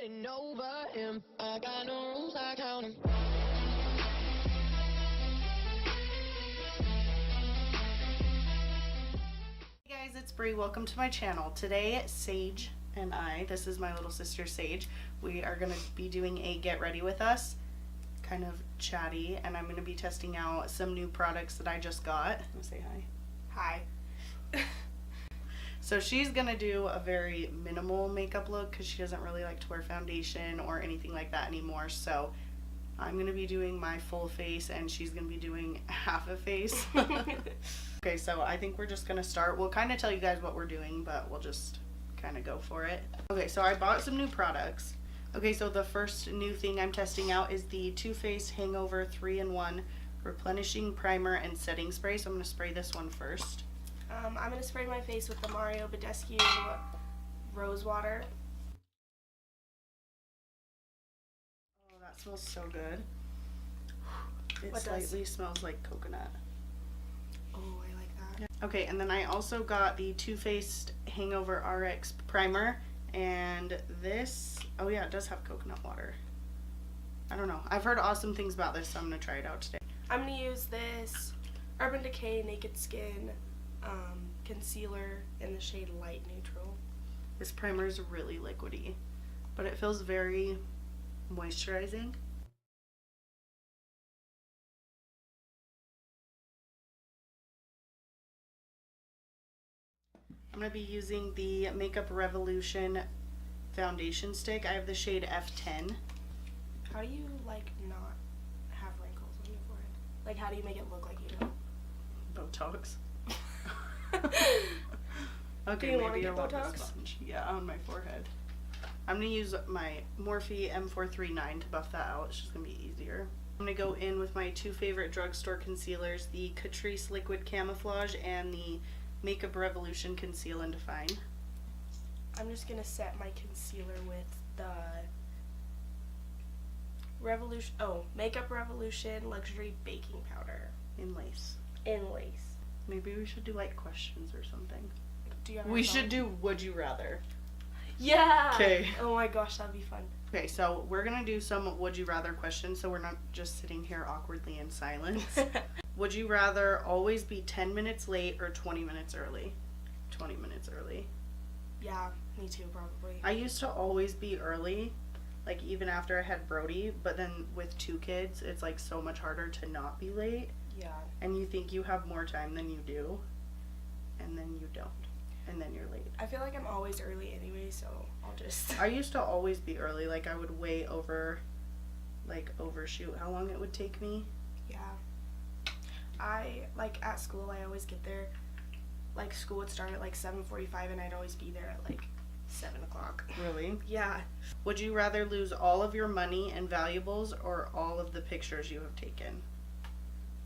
getting over him. I got no rules, I count 'em. Hey guys, it's Bree. Welcome to my channel. Today, Sage and I, this is my little sister Sage, we are going to be doing a get ready with us, kind of chatty, and I'm going to be testing out some new products that I just got. I'm going to say hi. Hi. So she's going to do a very minimal makeup look because she doesn't really like to wear foundation or anything like that anymore. So I'm going to be doing my full face and she's going to be doing half a face. Okay, so I think we're just going to start. We'll kind of tell you guys what we're doing, but we'll just kind of go for it. Okay, so I bought some new products. Okay, so the first new thing I'm testing out is the Too Faced Hangover 3-in-1 Replenishing Primer and Setting Spray. So I'm going to spray this one first. I'm going to spray my face with the Badescu Rose Water. Oh, that smells so good. It slightly smells like coconut. Oh, I like that. Okay, and then I also got the Too Faced Hangover RX Primer, and this, oh yeah, it does have coconut water. I don't know. I've heard awesome things about this, so I'm going to try it out today. I'm going to use this Urban Decay Naked Skin concealer in the shade Light Neutral. This primer is really liquidy, but it feels very moisturizing. I'm going to be using the Makeup Revolution foundation stick. I have the shade F10. How do you, like, not have wrinkles on your forehead? Like, how do you make it look like you don't? Botox. Okay, do you maybe want to get Botox? Sponge. Yeah, on my forehead. I'm going to use my Morphe M439 to buff that out. It's just going to be easier. I'm going to go in with my two favorite drugstore concealers, the Catrice Liquid Camouflage and the Makeup Revolution Conceal and Define. I'm just going to set my concealer with the Makeup Revolution Luxury Baking Powder. In lace. In lace. Maybe we should do like questions or something. Do you have we should do Would You Rather. Yeah! Okay. Oh my gosh, that'd be fun. Okay, so we're going to do some Would You Rather questions so we're not just sitting here awkwardly in silence. Would you rather always be 10 minutes late or 20 minutes early? 20 minutes early. Yeah, me too, probably. I used to always be early, like even after I had Brody, but then with 2 kids, it's like so much harder to not be late. Yeah. And you think you have more time than you do, and then you don't, and then you're late. I feel like I'm always early anyway, so I'll just... I used to always be early, like I would way overshoot how long it would take me. Yeah. At school, I always get there, like, school would start at, like, 7:45, and I'd always be there at, like, 7 o'clock. Really? Yeah. Would you rather lose all of your money and valuables or all of the pictures you have taken?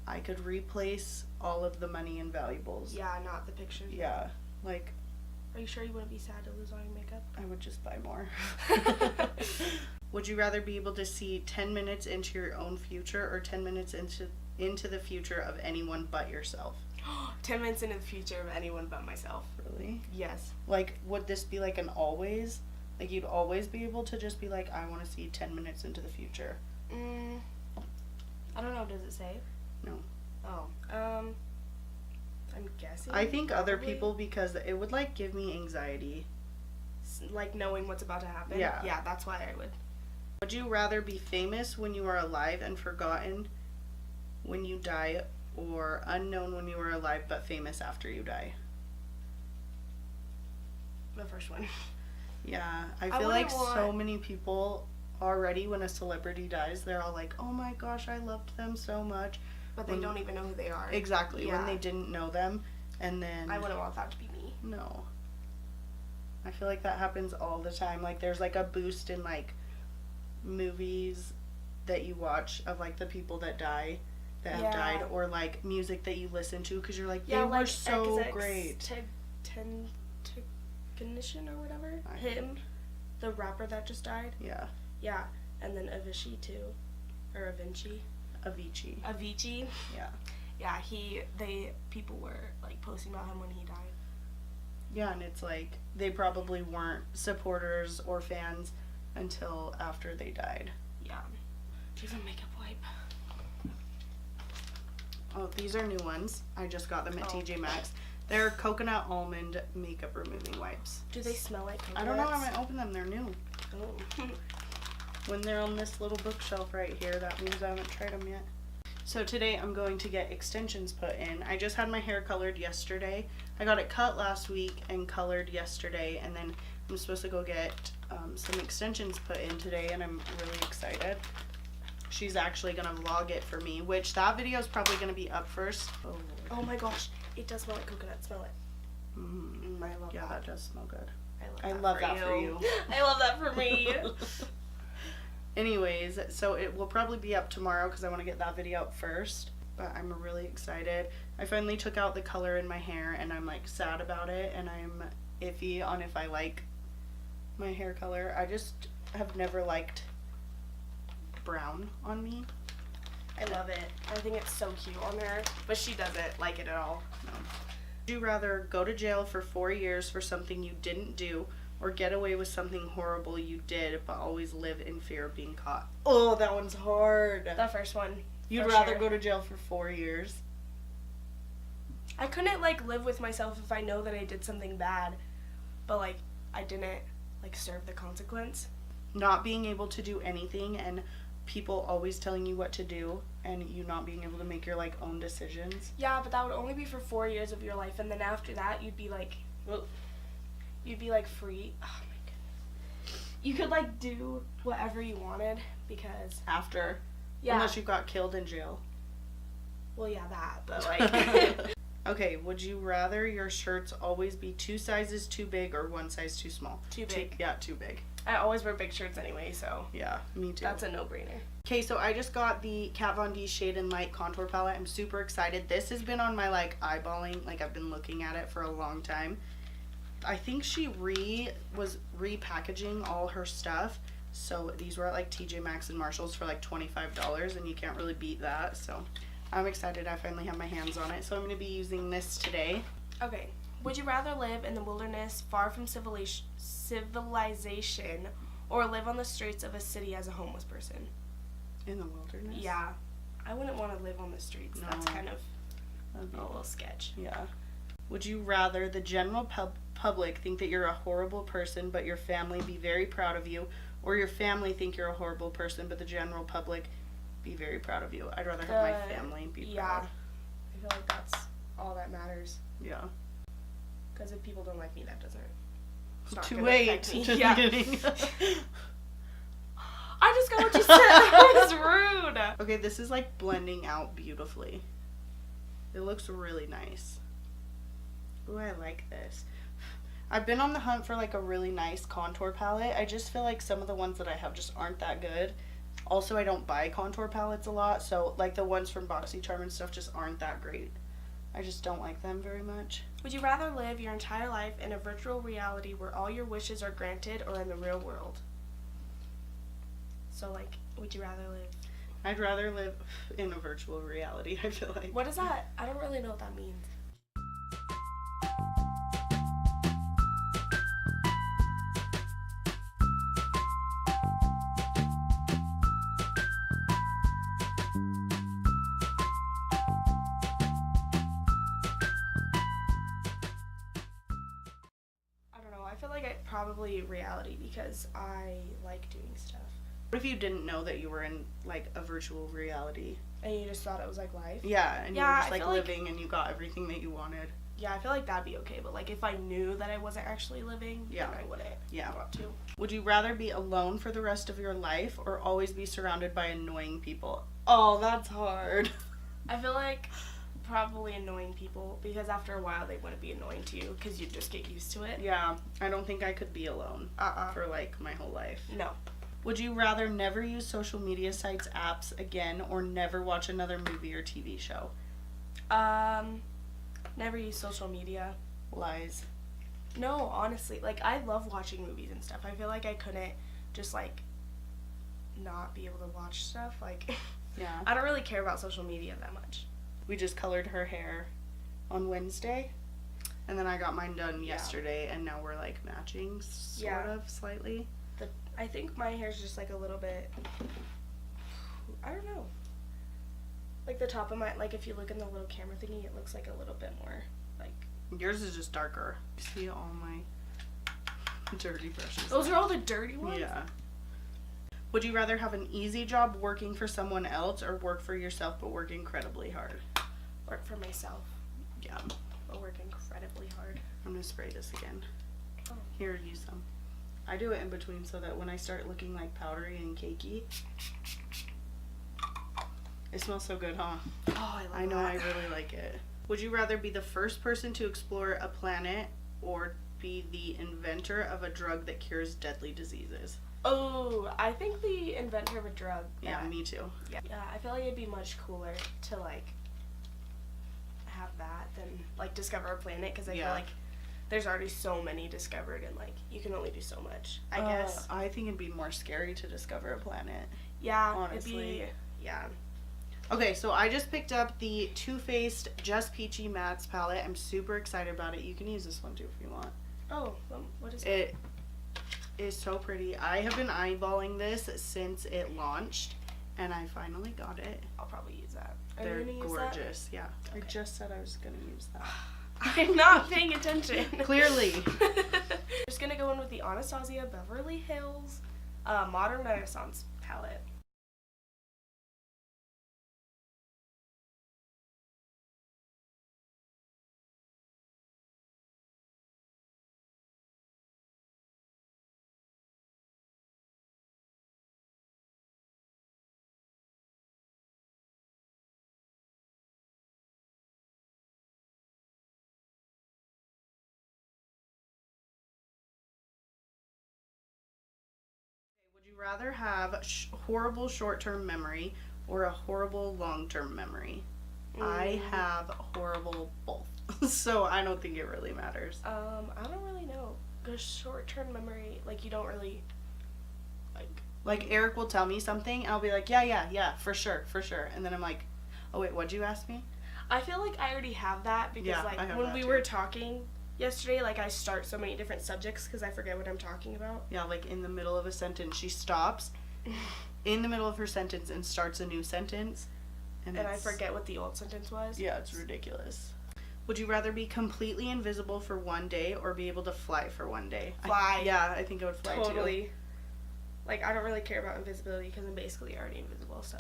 I could replace all of the money and valuables. Yeah, not the pictures. Yeah, like... Are you sure you wouldn't be sad to lose all your makeup? I would just buy more. Would you rather be able to see 10 minutes into your own future or 10 minutes into the future of anyone but yourself? 10 minutes into the future of anyone but myself. Really? Yes. Like, would this be like an always? Like, you'd always be able to just be like, I want to see 10 minutes into the future. I don't know. Does it say? No. Oh. I'm guessing. I think probably other people, because it would, like, give me anxiety. Like, knowing what's about to happen? Yeah. Yeah, that's why I would. Would you rather be famous when you are alive and forgotten when you die, or unknown when you are alive but famous after you die? The first one. Yeah, I feel like so many people already, when a celebrity dies, they're all like, oh my gosh, I loved them so much. But they don't even know who they are. Exactly, yeah. When they didn't know them, and then... I wouldn't want that to be me. No. I feel like that happens all the time. Like, there's, like, a boost in, like, movies that you watch of, like, the people that die, that have died, or, like, music that you listen to, because you're like, they were so great. Technician or whatever? Him? The rapper that just died? Yeah. Yeah. And then Avicii, too. Or Avicii. Avicii. Yeah. Yeah, people were, like, posting about him when he died. Yeah, and it's like, they probably weren't supporters or fans until after they died. Yeah. Do you have a makeup wipe? Oh, these are new ones. I just got them at TJ Maxx. They're coconut almond makeup removing wipes. Do they smell like coconuts? I don't know. I'm gonna open them. They're new. Oh. When they're on this little bookshelf right here, that means I haven't tried them yet. So today I'm going to get extensions put in. I just had my hair colored yesterday. I got it cut last week and colored yesterday, and then I'm supposed to go get some extensions put in today, and I'm really excited. She's actually gonna vlog it for me, which that video is probably gonna be up first. Oh, Lord. Oh my gosh, it does smell like coconut. Smell it. I love yeah, that. that does smell good. I love that for you. I love that for me. Anyways, so it will probably be up tomorrow because I want to get that video up first. But I'm really excited. I finally took out the color in my hair, and I'm like sad about it, and I'm iffy on if I like my hair color. I just have never liked brown on me. I love it. I think it's so cute on her, but she doesn't like it at all. No. Would you rather go to jail for 4 years for something you didn't do, or get away with something horrible you did but always live in fear of being caught? Oh, that one's hard. The first one. You'd rather go to jail for 4 years? I couldn't like live with myself if I know that I did something bad, but like I didn't like serve the consequence. Not being able to do anything and people always telling you what to do and you not being able to make your like own decisions. Yeah, but that would only be for 4 years of your life, and then after that you'd be like, free. Oh my goodness. You could like do whatever you wanted because after, yeah. Unless you got killed in jail. Well, yeah, that, but like. Okay, would you rather your shirts always be 2 sizes too big or 1 size too small? Too big. Too big. I always wear big shirts anyway, so. Yeah, me too. That's a no-brainer. Okay, so I just got the Kat Von D Shade and Light Contour Palette. I'm super excited. This has been on my, like, eyeballing. Like, I've been looking at it for a long time. I think she was repackaging all her stuff. So these were at, like, TJ Maxx and Marshalls for, like, $25, and you can't really beat that. So I'm excited. I finally have my hands on it. So I'm going to be using this today. Okay. Would you rather live in the wilderness far from civilization or live on the streets of a city as a homeless person? In the wilderness? Yeah. I wouldn't want to live on the streets. No. That's kind of a little sketch. Yeah. Would you rather the general public think that you're a horrible person but your family be very proud of you, or your family think you're a horrible person but the general public be very proud of you? I'd rather have my family be proud. I feel like that's all that matters. Yeah. Because if people don't like me, that doesn't. It's not Too gonna late. affect me. Just Yeah. kidding. I just got what you said. That was rude. Okay, this is like blending out beautifully. It looks really nice. Ooh, I like this. I've been on the hunt for like a really nice contour palette. I just feel like some of the ones that I have just aren't that good. Also, I don't buy contour palettes a lot, so like the ones from BoxyCharm and stuff just aren't that great. I just don't like them very much. Would you rather live your entire life in a virtual reality where all your wishes are granted, or in the real world? So, like, would you rather live? I'd rather live in a virtual reality, I feel like. What is that? I don't really know what that means. I feel like probably reality because I like doing stuff. What if you didn't know that you were in like a virtual reality? And you just thought it was like life? Yeah, and you were just like living like, and you got everything that you wanted. Yeah, I feel like that'd be okay, but like if I knew that I wasn't actually living, then I wouldn't want to. Would you rather be alone for the rest of your life or always be surrounded by annoying people? Oh, that's hard. I feel like probably annoying people, because after a while they wouldn't be annoying to you because you'd just get used to it. Yeah, I don't think I could be alone for like my whole life. No. Would you rather never use social media sites, apps again, or never watch another movie or TV show? Never use social media. Lies. No, honestly, like I love watching movies and stuff. I feel like I couldn't just like not be able to watch stuff. Like, yeah. I don't really care about social media that much. We just colored her hair on Wednesday, and then I got mine done yesterday, and now we're like matching, sort of, slightly. I think my hair's just like a little bit, I don't know. Like the top of my, like if you look in the little camera thingy, it looks like a little bit more like. Yours is just darker. See all my dirty brushes. Those are all the dirty ones? Yeah. Would you rather have an easy job working for someone else or work for yourself but work incredibly hard? Work for myself. Yeah. But work incredibly hard. I'm gonna spray this again. Oh. Here, use some. I do it in between so that when I start looking like powdery and cakey. It smells so good, huh? Oh, I love know, that. I really like it. Would you rather be the first person to explore a planet or be the inventor of a drug that cures deadly diseases? Oh, I think the inventor of a drug. Yeah, me too. Yeah, I feel like it'd be much cooler to like have that than like discover a planet, because I feel like there's already so many discovered and like you can only do so much. I guess. I think it'd be more scary to discover a planet. Yeah, honestly. it'd be, yeah. Okay, so I just picked up the Too Faced Just Peachy Mattes palette. I'm super excited about it. You can use this one too if you want. Oh, what is it? It is so pretty. I have been eyeballing this since it launched, and I finally got it. I'll probably use that. They're use gorgeous. that? Yeah. Okay. I just said I was going to use that. I'm not paying attention. Clearly. Just gonna go in with the Anastasia Beverly Hills Modern Renaissance palette. Would you rather have horrible short-term memory or a horrible long-term memory? I have horrible both, so I don't think it really matters. I don't really know. Because short-term memory, like you don't really, like Eric will tell me something, and I'll be like, yeah, for sure. And then I'm like, oh wait, what'd you ask me? I feel like I already have that because Yeah, I like have when that we too. were talking yesterday, like I start so many different subjects because I forget what I'm talking about. Yeah, like in the middle of a sentence, she stops in the middle of her sentence and starts a new sentence. And I forget what the old sentence was. Yeah, it's ridiculous. Would you rather be completely invisible for one day or be able to fly for one day? Fly. I think I would fly Totally. too. Like, I don't really care about invisibility because I'm basically already invisible, so.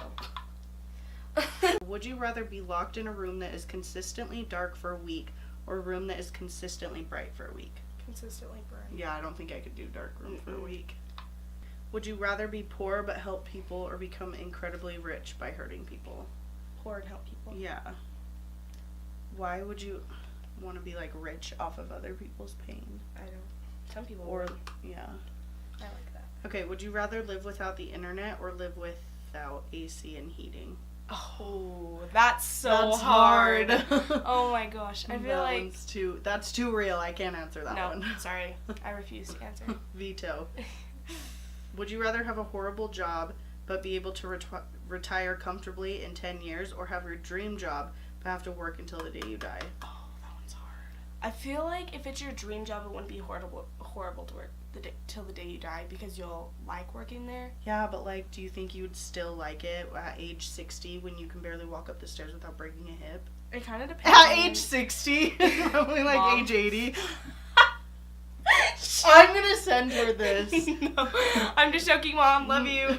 Would you rather be locked in a room that is consistently dark for a week or a room that is consistently bright for a week? Consistently bright. Yeah, I don't think I could do dark room for a week. Would you rather be poor but help people or become incredibly rich by hurting people? Poor and help people. Yeah. Why would you want to be like rich off of other people's pain? I don't. Some people Or, would. yeah. I like that. Okay, would you rather live without the internet or live without AC and heating? Oh, that's so That's hard. hard. Oh my gosh. I feel like. That's too real. I can't answer that No, one. sorry. I refuse to answer. Veto. Would you rather have a horrible job but be able to retire comfortably in 10 years or have your dream job but have to work until the day you die? Oh, that one's hard. I feel like if it's your dream job, it wouldn't be horrible to work till the day you die because you'll like working there. Yeah, but like, do you think you would still like it at age 60 when you can barely walk up the stairs without breaking a hip? It kind of depends. At age 60? Probably like Mom. age 80? I'm gonna send her this. No, I'm just joking, Mom. Love you.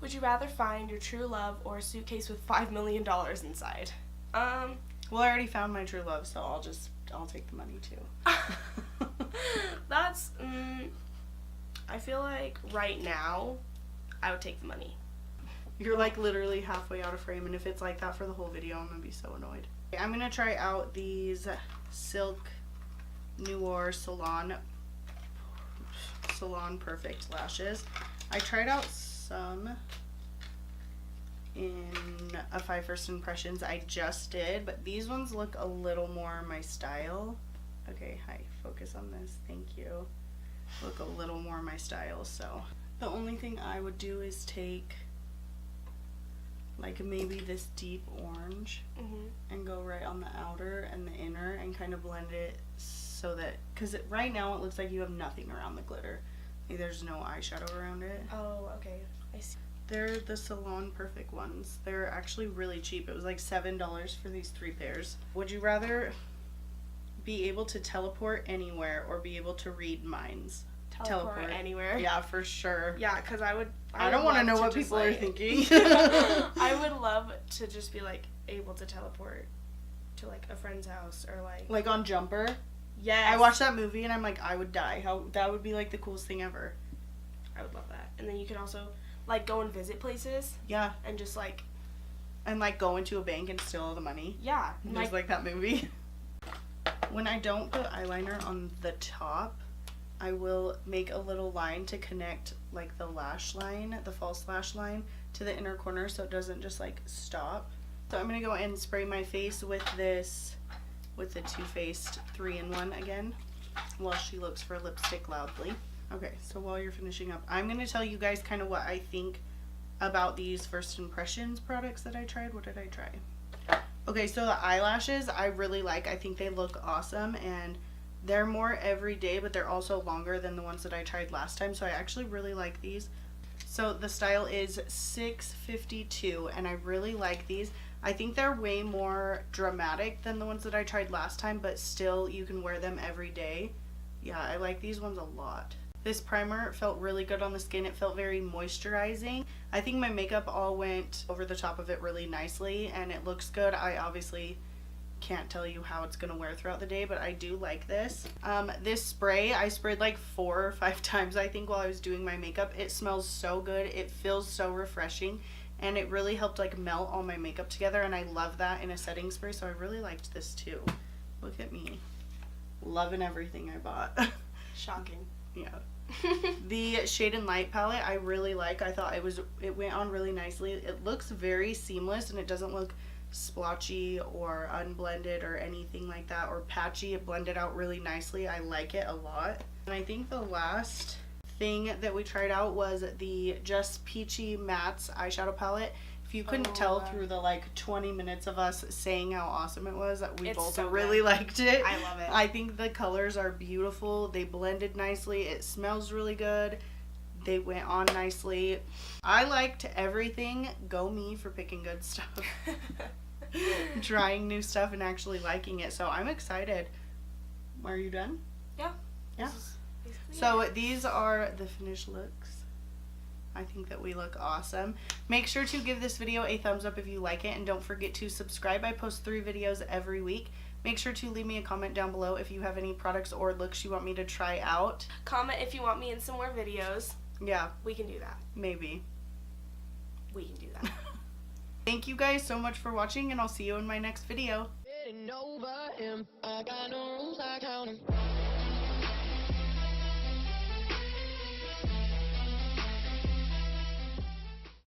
Would you rather find your true love or a suitcase with $5 million inside? Well, I already found my true love, so I'll take the money too. That's, I feel like right now, I would take the money. You're like literally halfway out of frame, and if it's like that for the whole video, I'm gonna be so annoyed. Okay, I'm gonna try out these Silk Noir Salon Perfect lashes. I tried out some in a 5 First Impressions I just did, but these ones look a little more my style. Okay, hi, focus on this, thank you. Look a little more my style, so the only thing I would do is take like maybe this deep orange and go right on the outer and the inner and kind of blend it so that, because right now it looks like you have nothing around the glitter. There's no eyeshadow around it. Oh, okay. I see. They're the Salon Perfect ones. They're actually really cheap. It was like $7 for these 3 pairs. Would you rather be able to teleport anywhere or be able to read minds? Teleport anywhere. Yeah, for sure. Yeah, because I don't want to know what people are thinking. I would love to just be like able to teleport to like a friend's house or like on Jumper. Yes. I watched that movie and I'm like, I would die. That would be like the coolest thing ever. I would love that. And then you can also like go and visit places. Yeah. And just like go into a bank and steal all the money. Yeah. Just like that movie. When I don't put eyeliner on the top, I will make a little line to connect like the lash line, the false lash line, to the inner corner so it doesn't just like stop. So I'm going to go and spray my face with this, with the Too Faced 3-in-1 again, while she looks for lipstick loudly. Okay, so while you're finishing up, I'm going to tell you guys kind of what I think about these first impressions products that I tried. What did I try? Okay, so the eyelashes I really like. I think they look awesome, and they're more everyday, but they're also longer than the ones that I tried last time, so I actually really like these. So the style is 652, and I really like these. I think they're way more dramatic than the ones that I tried last time, but still you can wear them every day. Yeah, I like these ones a lot. This primer felt really good on the skin. It felt very moisturizing. I think my makeup all went over the top of it really nicely, and it looks good. I obviously can't tell you how it's gonna wear throughout the day, but I do like this. This spray I sprayed like 4 or 5 times I think while I was doing my makeup. It smells so good. It feels so refreshing, and it really helped like melt all my makeup together, and I love that in a setting spray, so I really liked this too. Look at me loving everything I bought. Shocking. Yeah. The Shade and Light palette I really like. I thought it went on really nicely. It looks very seamless, and it doesn't look splotchy or unblended or anything like that, or patchy. It blended out really nicely. I like it a lot. And I think the last thing that we tried out was the Just Peachy Mattes eyeshadow palette. If you couldn't tell through the like 20 minutes of us saying how awesome it was, we both so really liked it. I love it. I think the colors are beautiful. They blended nicely. It smells really good. They went on nicely. I liked everything. Go me for picking good stuff. Trying new stuff and actually liking it. So I'm excited. Are you done? Yeah. Yeah. So these are the finished looks. I think that we look awesome. Make sure to give this video a thumbs up if you like it, and don't forget to subscribe. I post 3 videos every week. Make sure to leave me a comment down below if you have any products or looks you want me to try out. Comment if you want me in some more videos. Yeah. We can do that. Maybe. We can do that. Thank you guys so much for watching, and I'll see you in my next video. Getting over him. I got no